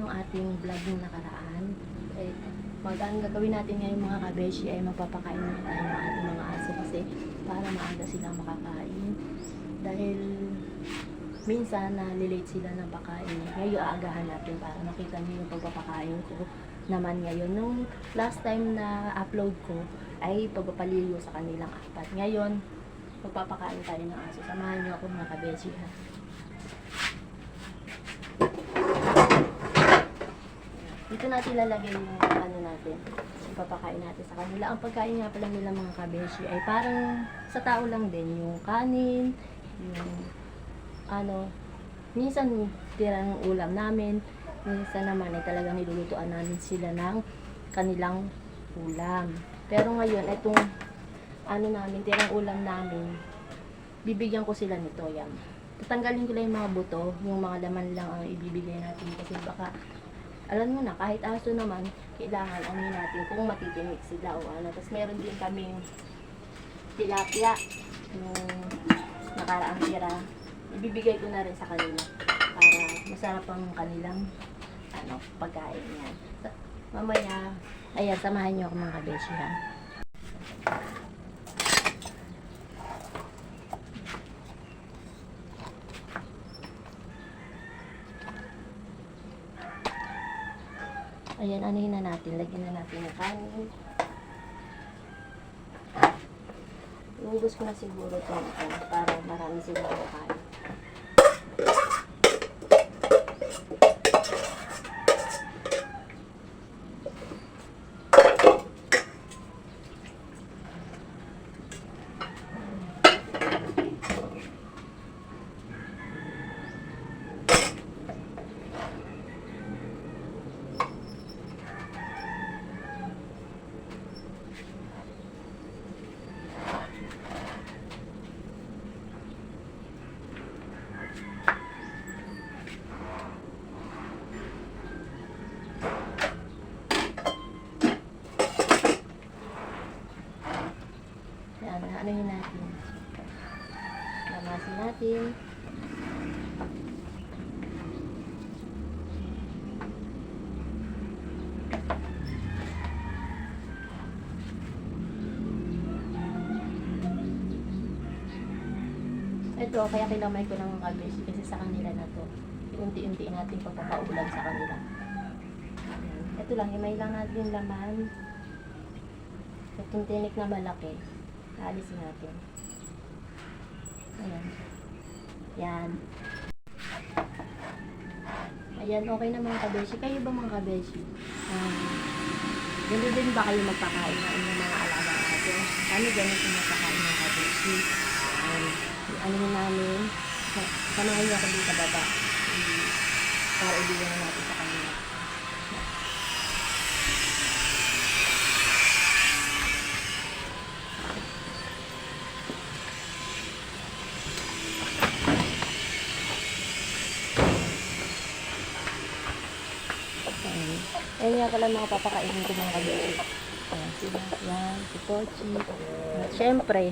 yung ating vlog ng nakaraan. Eh, ang gagawin natin ngayon mga kabeshi ay magpapakain na tayo ng ating mga aso kasi para maaga sila makakain. Dahil minsan na-late sila ng pakain. Ngayon aagahan natin para makita niyo yung pagpapakain ko naman ngayon. Nung last time na upload ko ay pagpapaligo sa kanilang apat. Ngayon, magpapakain tayo ng aso. Samahan niyo ako mga kabeshi ha. Dito natin lalagay yung ano natin, yung papakain natin sa kanila. Ang pagkain nga pala nila mga kabeshi ay parang sa tao lang din. Yung kanin, yung ano, minsan tirang ulam namin, minsan naman ay talagang nilulutuan namin sila ng kanilang ulam. Pero ngayon, itong ano namin, tirang ulam namin, bibigyan ko sila nito yan. Tatanggalin ko lang yung mga buto, yung mga laman lang ang ibibigay natin kasi baka alam mo na, kahit aso naman, kailangan amin natin kung matitinig sila o ano. Tapos meron din kaming tilapia, yung nakaraang tira. Ibibigay ko na rin sa kanila para masarap ang kanilang ano, pagkain yan. So, mamaya, ayan, samahan nyo ako mga kabeshi ha. Ayan, anuhin na natin. Lagyan na natin ng kanin. Iubos ko na siguro ito para marami silang makain. Anuhin natin. Lamasin natin. Ito, kaya kinamay ko ng kabeshi kasi sa kanila na to. Unti-unti natin pagpapaulam sa kanila. Ito lang, himay lang natin laman. Itong tinik na malaki. Alisin natin. Ayan. Yan. Ayan, okay na mga kabeshi. Kayo ba mga kabeshi? Ganun din ba kayo magpakain ng inyong mga alaga natin? Kami ganito magpakain ng kabeshi. Ano namin? Samahan niyo ako dito sa baba. Para ibigyan na natin sa kanila. Ayan nga pala mga papakainin ko mga kabeshi. Ayan sila. Yan, si Pochi. At syempre,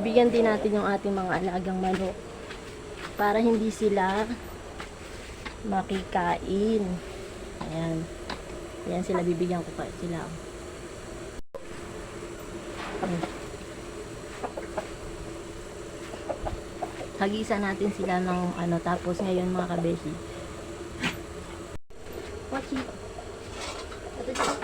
bigyan din natin yung ating mga alagang manok para hindi sila makikain. Ayan. Ayan sila, bibigyan ko pa sila. Hagisa natin sila ng ano, tapos ngayon mga kabeshi. Pochi. Ito dito.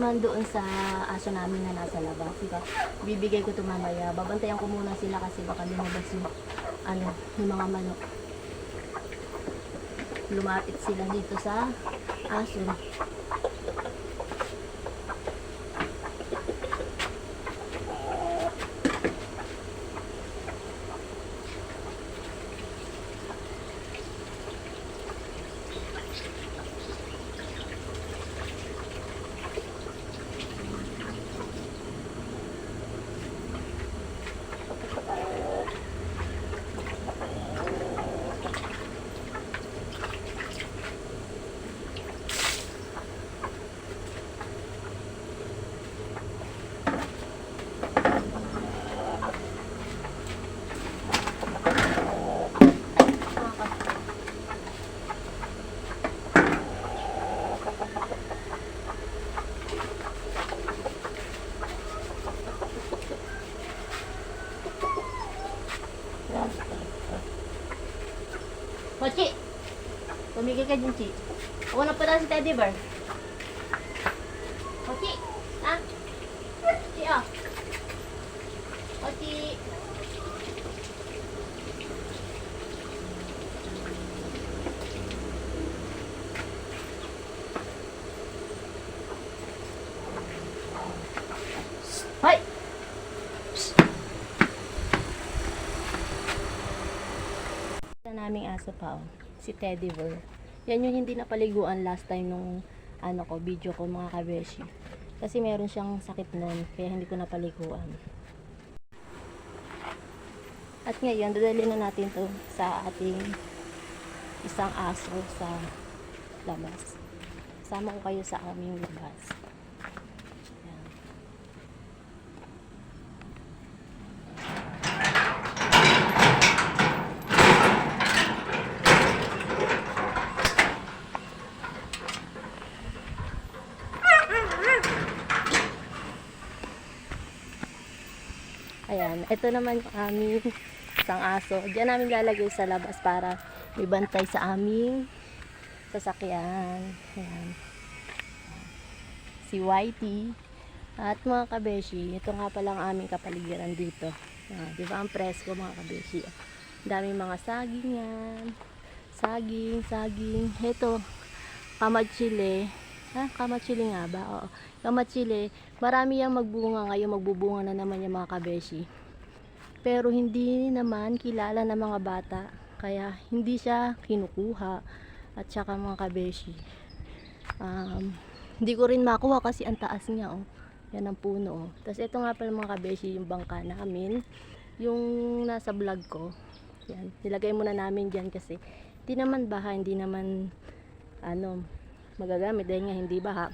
naman doon sa aso namin na nasa labas. Diba? Bibigay ko ito mamaya. Babantayan ko muna sila kasi baka lumabas yung, yung mga manok. Lumapit sila dito sa aso. Chi, tumigil ka dyan, Chi. Ako na pala si Teddy Bear. Chi, ha? Chi, oh. Chi. Hoy! Naming aso pa, si Teddy Bear. Yan yung hindi napaliguan last time nung video ko, mga kabeshi. Kasi meron siyang sakit nun, kaya hindi ko napaliguan. At ngayon, dadalhin na natin to sa ating isang aso sa labas. Sama ko kayo sa aming labas. Ayan, ito naman yung aming isang aso. Diyan namin lalagay sa labas para may bantay sa aming sasakyan. Ayan. Si Whitey. At mga kabeshi, ito nga palang aming kapaligiran dito. Di ba ang presko, mga kabeshi? Daming mga saging yan. Saging. Ito, kamatsili. Kamatsili nga ba? Oo. Kamatsili, marami yang magbunga ngayon, magbubunga na naman yung mga kabeshi. Pero hindi naman kilala ng mga bata, kaya hindi siya kinukuha. At saka mga kabeshi, hindi ko rin makuha kasi ang taas niya, oh. Yan ang puno, oh. Tapos ito nga pala mga kabeshi, yung bangka namin, yung nasa vlog ko. Yan, nilagay muna namin dyan kasi hindi naman baha, hindi naman magagamit dahil nga hindi baha.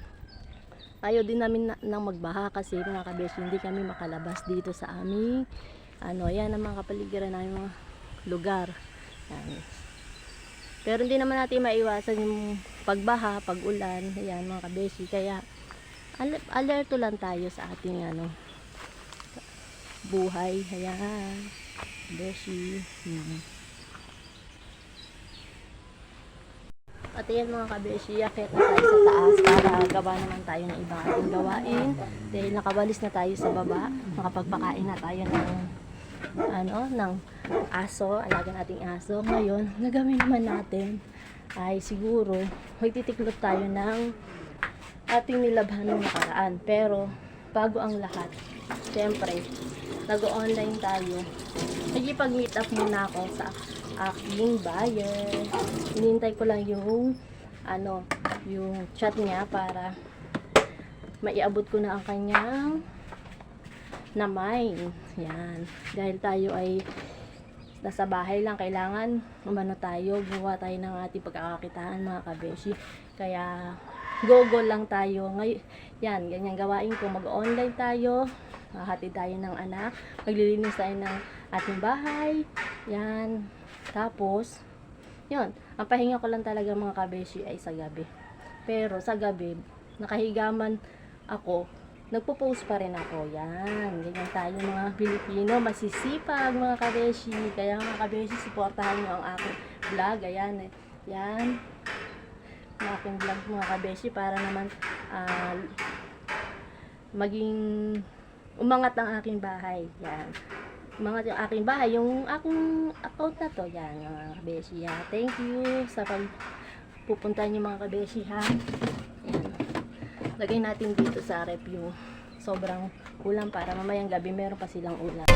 Ayaw din namin nang magbaha kasi mga kabeshi, hindi kami makalabas dito sa aming yan ang mga kapaligiran namin, mga lugar. Yan. Pero hindi naman natin maiwasan yung pagbaha, pag-ulan, ayan mga kabeshi. Kaya alerto lang tayo sa ating buhay. Ayan, kabeshi. At yan mga kabeshi, akit na tayo sa taas para gawa naman tayo ng ibang ating gawain. Dahil nakabalis na tayo sa baba, nakapagpakain na tayo ng aso, alaga nating aso. Ngayon, nagawin naman natin ay siguro magtitiklop tayo ng ating nilabhan ng nakaraan. Pero bago ang lahat, syempre nag-online tayo. Nagipag-meet up muna ako sa aking buyer. Hinihintay ko lang yung yung chat niya para maiabot ko na ang kanyang namay. Yan. Dahil tayo ay nasa bahay lang, kailangan gumawa tayo ng ating pagkakakitaan, mga kabeshi. Kaya go lang tayo. Ngayon, yan, ganyan gawain ko. Mag-online tayo, hatid tayo ng anak, maglilinis tayo ng ating bahay. Yan. Tapos, yun, ang pahinga ko lang talaga mga kabeshi ay sa gabi. Pero sa gabi, nakahigaman ako, nagpo-post pa rin ako. Yan, ganyan tayo mga Pilipino, masisipag mga kabeshi. Kaya mga kabeshi, supportahan nyo ang aking vlog. Ayan, yan, ang aking vlog mga kabeshi, para naman maging umangat ang aking bahay. Yan. Umangat yung aking bahay. Yung aking account na to. Yan, mga kabeshi ha. Thank you sa pagpupunta niyo mga kabeshi ha. Yan. Lagay natin dito sa ref yung sobrang ulam para mamayang gabi meron pa silang ulam.